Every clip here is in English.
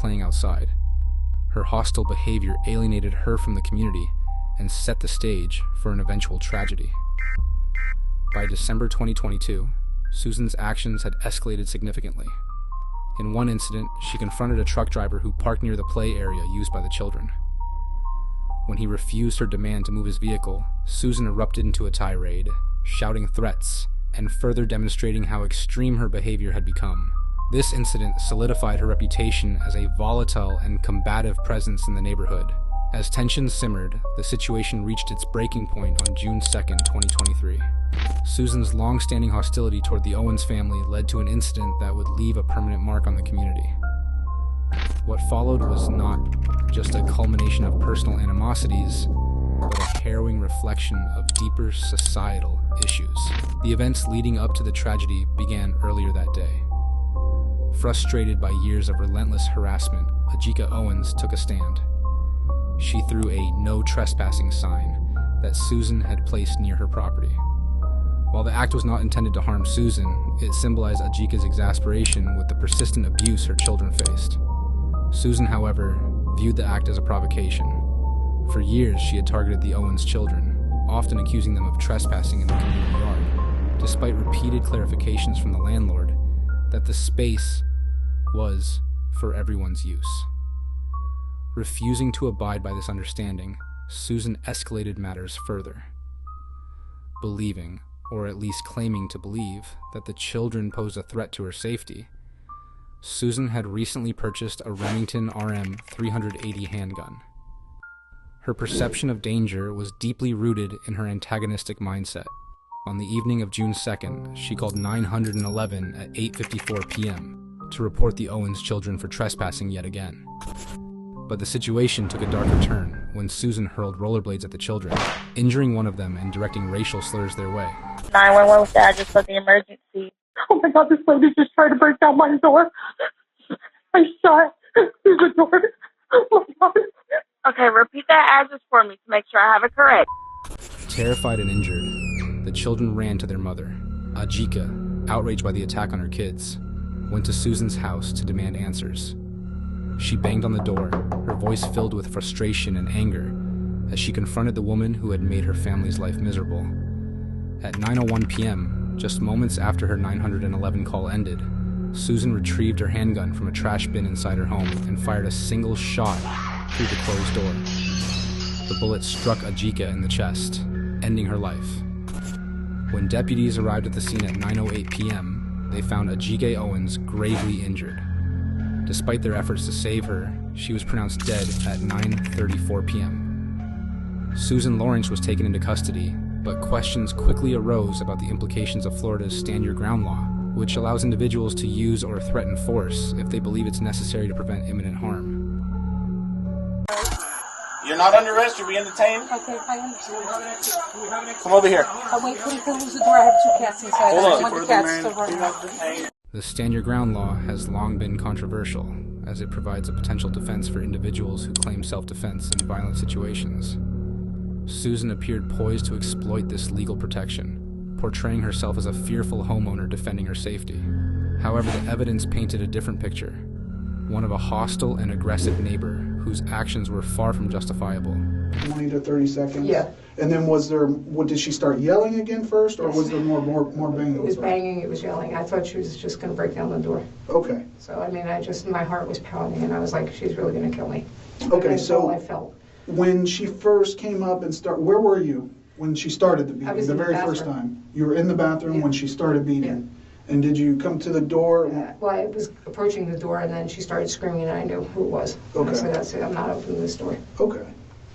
playing outside. Her hostile behavior alienated her from the community and set the stage for an eventual tragedy. By December 2022, Susan's actions had escalated significantly. In one incident, she confronted a truck driver who parked near the play area used by the children. When he refused her demand to move his vehicle, Susan erupted into a tirade, shouting threats and further demonstrating how extreme her behavior had become. This incident solidified her reputation as a volatile and combative presence in the neighborhood. As tensions simmered, the situation reached its breaking point on June 2, 2023. Susan's long-standing hostility toward the Owens family led to an incident that would leave a permanent mark on the community. What followed was not just a culmination of personal animosities, but a harrowing reflection of deeper societal issues. The events leading up to the tragedy began earlier that day. Frustrated by years of relentless harassment, Ajika Owens took a stand. She threw a "no trespassing" sign that Susan had placed near her property. While the act was not intended to harm Susan, it symbolized Ajika's exasperation with the persistent abuse her children faced. Susan, however, viewed the act as a provocation. For years, she had targeted the Owens children, often accusing them of trespassing in the community yard, despite repeated clarifications from the landlord that the space was for everyone's use. Refusing to abide by this understanding, Susan escalated matters further. Believing, or at least claiming to believe, that the children posed a threat to her safety, Susan had recently purchased a Remington RM 380 handgun. Her perception of danger was deeply rooted in her antagonistic mindset. On the evening of June 2nd, she called 911 at 8:54 p.m. to report the Owens children for trespassing yet again. But the situation took a darker turn when Susan hurled rollerblades at the children, injuring one of them and directing racial slurs their way. 911 was the address for the emergency. Oh my God, this lady just tried to break down my door. I shot through the door. Oh my God. Okay, repeat that address for me to make sure I have it correct. Terrified and injured, the children ran to their mother. Ajika, outraged by the attack on her kids, went to Susan's house to demand answers. She banged on the door, her voice filled with frustration and anger, as she confronted the woman who had made her family's life miserable. At 9:01 p.m., just moments after her 911 call ended, Susan retrieved her handgun from a trash bin inside her home and fired a single shot through the closed door. The bullet struck Ajika in the chest, ending her life. When deputies arrived at the scene at 9:08 p.m., they found Ajika Owens gravely injured. Despite their efforts to save her, she was pronounced dead at 9:34 p.m. Susan Lawrence was taken into custody, but questions quickly arose about the implications of Florida's Stand Your Ground law, which allows individuals to use or threaten force if they believe it's necessary to prevent imminent harm. You're not under arrest, you're being detained. Okay, I understand. Come over here. Oh, wait, please don't lose the door. I have two cats inside. Hold I don't on. want the cats to run out. The Stand Your Ground law has long been controversial, as it provides a potential defense for individuals who claim self-defense in violent situations. Susan appeared poised to exploit this legal protection, portraying herself as a fearful homeowner defending her safety. However, the evidence painted a different picture, one of a hostile and aggressive neighbor whose actions were far from justifiable. 20 to 30 seconds? Yeah. And then did she start yelling again first, or was there more banging? It was banging, it was yelling. I thought she was just going to break down the door. Okay. So, I mean, my heart was pounding, and I was like, she's really going to kill me. Okay, That's so all I felt. when she first came up and where were you when she started the beating? I was the in the very first bathroom. time? You were in the bathroom Yeah. when she started beating? Yeah. And did you come to the door? Well, I was approaching the door, and then she started screaming, and I knew who it was. Okay. I said, that's it, I'm not opening this door. Okay.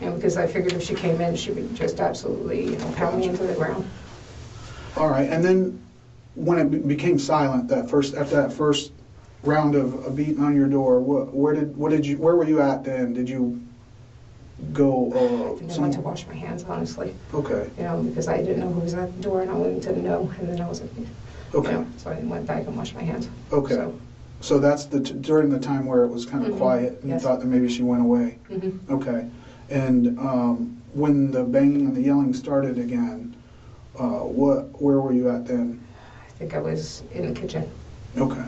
And because I figured if she came in, she would just absolutely, pound me into the ground. All right, and then when it became silent, after that first round of beating on your door, where were you at then? Did you go? I think I went to wash my hands, honestly. Okay. Because I didn't know who was at the door, and I wanted to know, and then I was like, Okay. so I went back and washed my hands. Okay. So that's during the time where it was kind of quiet, and Yes. you thought that maybe she went away. Mm-hmm. Okay. And when the banging and the yelling started again, where were you at then? I think I was in the kitchen. Okay.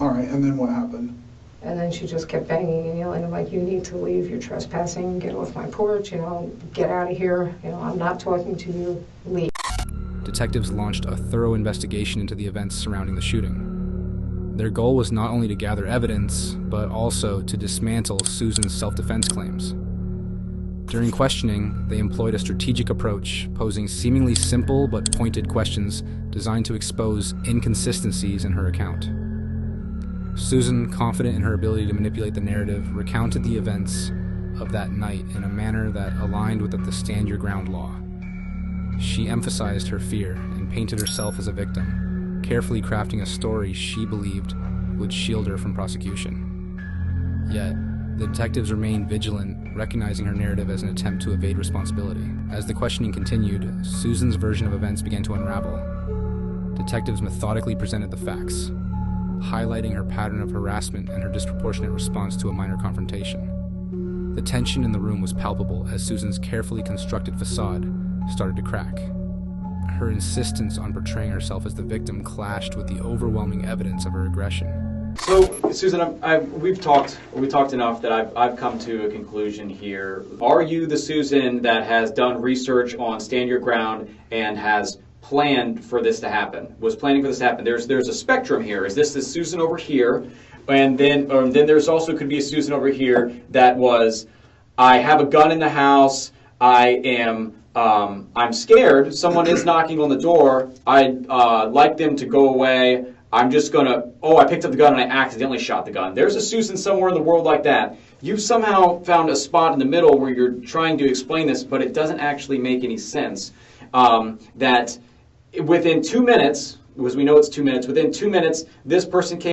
All right. And then what happened? And then she just kept banging and yelling, I'm like, you need to leave, you're trespassing, get off my porch, get out of here, I'm not talking to you, leave. Detectives launched a thorough investigation into the events surrounding the shooting. Their goal was not only to gather evidence, but also to dismantle Susan's self-defense claims. During questioning, they employed a strategic approach, posing seemingly simple but pointed questions designed to expose inconsistencies in her account. Susan, confident in her ability to manipulate the narrative, recounted the events of that night in a manner that aligned with the Stand Your Ground law. She emphasized her fear and painted herself as a victim, carefully crafting a story she believed would shield her from prosecution. Yet, the detectives remained vigilant, recognizing her narrative as an attempt to evade responsibility. As the questioning continued, Susan's version of events began to unravel. Detectives methodically presented the facts, highlighting her pattern of harassment and her disproportionate response to a minor confrontation. The tension in the room was palpable as Susan's carefully constructed facade started to crack. Her insistence on portraying herself as the victim clashed with the overwhelming evidence of her aggression. So, Susan, we've talked enough that I've come to a conclusion here. Are you the Susan that has done research on Stand Your Ground and has planned for this to happen? Was planning for this to happen? There's a spectrum here. Is this the Susan over here, and then there's also could be a Susan over here that was, I have a gun in the house. I'm scared. Someone is knocking on the door. I'd like them to go away. I'm just gonna, I picked up the gun and I accidentally shot the gun. There's a Susan somewhere in the world like that. You've somehow found a spot in the middle where you're trying to explain this, but it doesn't actually make any sense. That within 2 minutes, because we know it's 2 minutes, within 2 minutes, this person came